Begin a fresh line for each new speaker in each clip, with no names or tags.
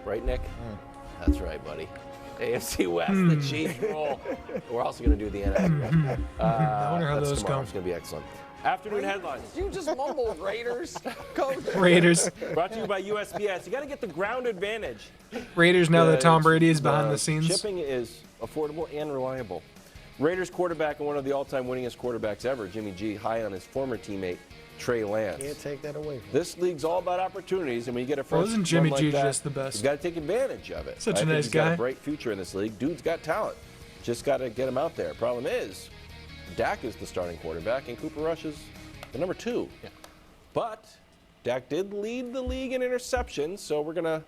Right, Nick? That's right, buddy. AFC West, the Chiefs roll. We're also going to do the NFC.
I wonder how those
tomorrow.
go.
It's going to be excellent. Afternoon headlines.
You just mumbled Raiders, Coach.
Raiders.
Brought to you by USPS. You got to get the ground advantage.
Raiders now that Tom Brady is behind the scenes.
Shipping is affordable and reliable. Raiders quarterback and one of the all-time winningest quarterbacks ever, Jimmy G, high on his former teammate, Trey Lance.
Can't take that away from
This league's all about opportunities, and when you get a first
Wasn't Jimmy
like
G
that,
just the best?
you got to take advantage of it.
Such a
I think
nice
he's got
guy.
a bright future in this league. Dude's got talent. Just got to get him out there. Problem is, Dak is the starting quarterback, and Cooper Rush is the number 2.
Yeah.
But Dak did lead the league in interceptions, so we're going to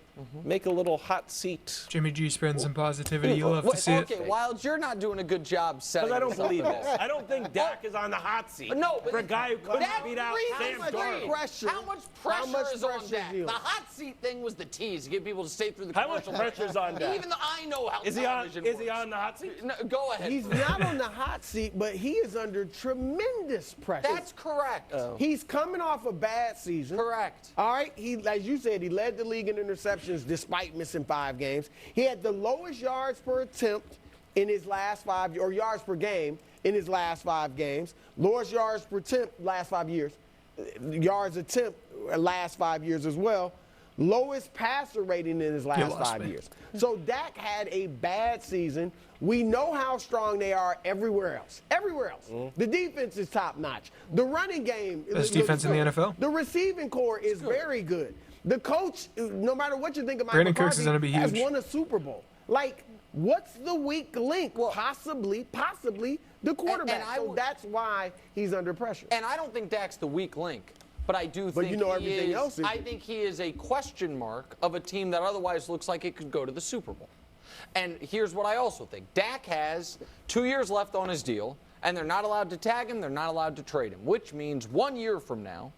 make a little hot seat.
Jimmy G spreading some positivity. You'll have to see
Okay,
it.
Wilds, you're not doing a good job setting
Because I don't
this up.
believe this. I don't think Dak is on the hot seat.
No, but
for a guy who couldn't
that
beat out Sam
reason
Darnold.
pressure.
How much pressure is on
pressure
Dak?
is you?
The hot seat thing was the tease to get people to stay through the
How much
commercial.
pressure's on Dak?
Even though I know how
Is he on?
television
Is he
works.
on the hot seat?
No, go ahead.
He's not on the hot seat, but he is under tremendous pressure.
That's correct.
He's coming off a bad season.
Correct.
All right, as you said, he led the league in interceptions despite missing 5 games. He had the lowest yards per attempt in his last 5, or yards per game in his last 5 games. Lowest yards per attempt last 5 years. Yards attempt last 5 years as well. Lowest passer rating in his last 5 years. So Dak had a bad season. We know how strong they are everywhere else. Everywhere else. The defense is top notch. The running game.
Best defense in the NFL.
The receiving core is very good. The coach, no matter what you think of Mike
Brandon
McCarthy,
Cooks is gonna be
has
huge.
won a Super Bowl. Like, what's the weak link? Possibly the quarterback. So that's why he's under pressure.
And I don't think Dak's the weak link. But I do
But
think
you know
he
everything
is,
else is.
I think he is a question mark of a team that otherwise looks like it could go to the Super Bowl. And here's what I also think. Dak has 2 years left on his deal, and they're not allowed to tag him, they're not allowed to trade him, which means 1 year from now,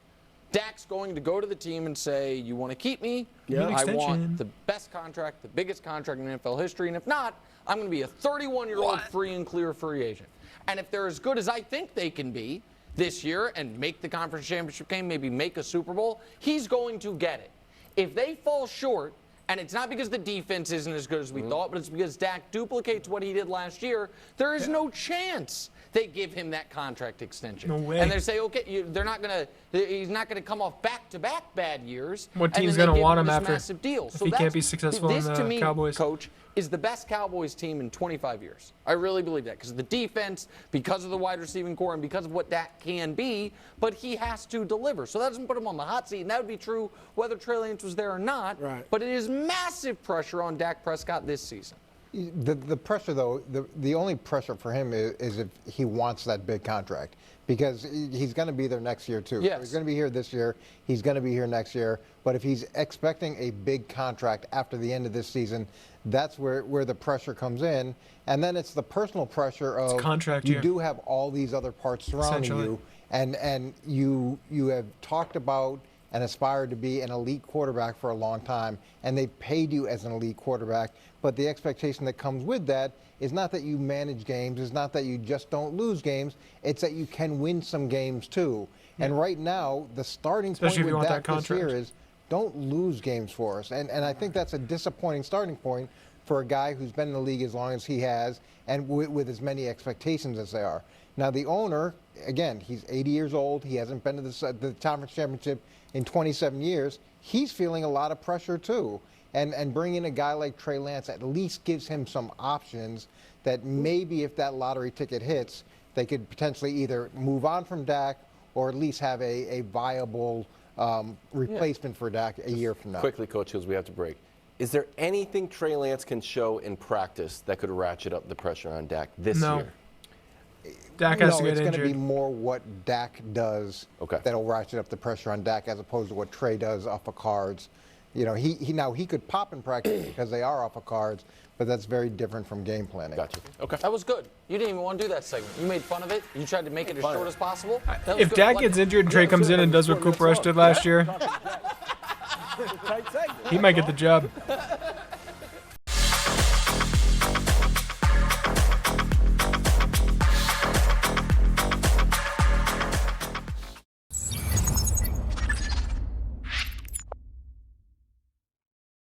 Dak's going to go to the team and say, you want to keep me?
Yeah.
I
Extension.
want the best contract, the biggest contract in NFL history, and if not, I'm going to be a 31-year-old free and clear free agent. And if they're as good as I think they can be this year and make the conference championship game, maybe make a Super Bowl, he's going to get it. If they fall short, and it's not because the defense isn't as good as we thought, but it's because Dak duplicates what he did last year, there is no chance they give him that contract extension.
No way.
And they say, okay, he's not gonna come off back-to-back bad years.
What
and
team's
then they
gonna
give
want
him
him
this
after
massive deal.
if he can't be successful in
this, to
the
me,
Cowboys?
Coach, is the best Cowboys team in 25 years. I really believe that because of the defense, because of the wide receiving core, and because of what Dak can be, but he has to deliver. So that doesn't put him on the hot seat, and that would be true whether Trey Lance was there or not.
Right.
But it is massive pressure on Dak Prescott this season.
The pressure, though, the only pressure for him is if he wants that big contract, because he's going to be there next year, too.
Yes.
So he's going to be here this year. He's going to be here next year. But if he's expecting a big contract after the end of this season, that's where the pressure comes in. And then it's the personal pressure of
contract
you
year.
do have all these other parts surrounding
Essentially.
you, and you have talked about and aspired to be an elite quarterback for a long time, and they paid you as an elite quarterback. But the expectation that comes with that is not that you manage games, it's not that you just don't lose games, it's that you can win some games too. And right now, the starting
Especially if
point
you
with
want
Dak
that
this year
contract.
is don't lose games for us. And I think that's a disappointing starting point for a guy who's been in the league as long as he has and with as many expectations as they are. Now, the owner, again, he's 80 years old. He hasn't been to the conference championship in 27 years. He's feeling a lot of pressure, too. And bringing a guy like Trey Lance at least gives him some options that maybe if that lottery ticket hits, they could potentially either move on from Dak or at least have a viable replacement for Dak a year from now.
Quickly, Coach Hills, we have to break. Is there anything Trey Lance can show in practice that could ratchet up the pressure on Dak this
No.
year?
Dak has
No,
to get
it's going to be
injured.
more what Dak does
Okay.
that'll ratchet up the pressure on Dak as opposed to what Trey does off of cards. You know, he could pop in practice because they are off of cards, but that's very different from game planning.
Gotcha. Okay.
That was good. You didn't even want to do that segment. You made fun of it. You tried to make it as short as possible. That was
If
good.
Dak
Like
gets
it.
injured and Trey comes in and does what Cooper Rush did last year,
Tight segment.
he might get the job.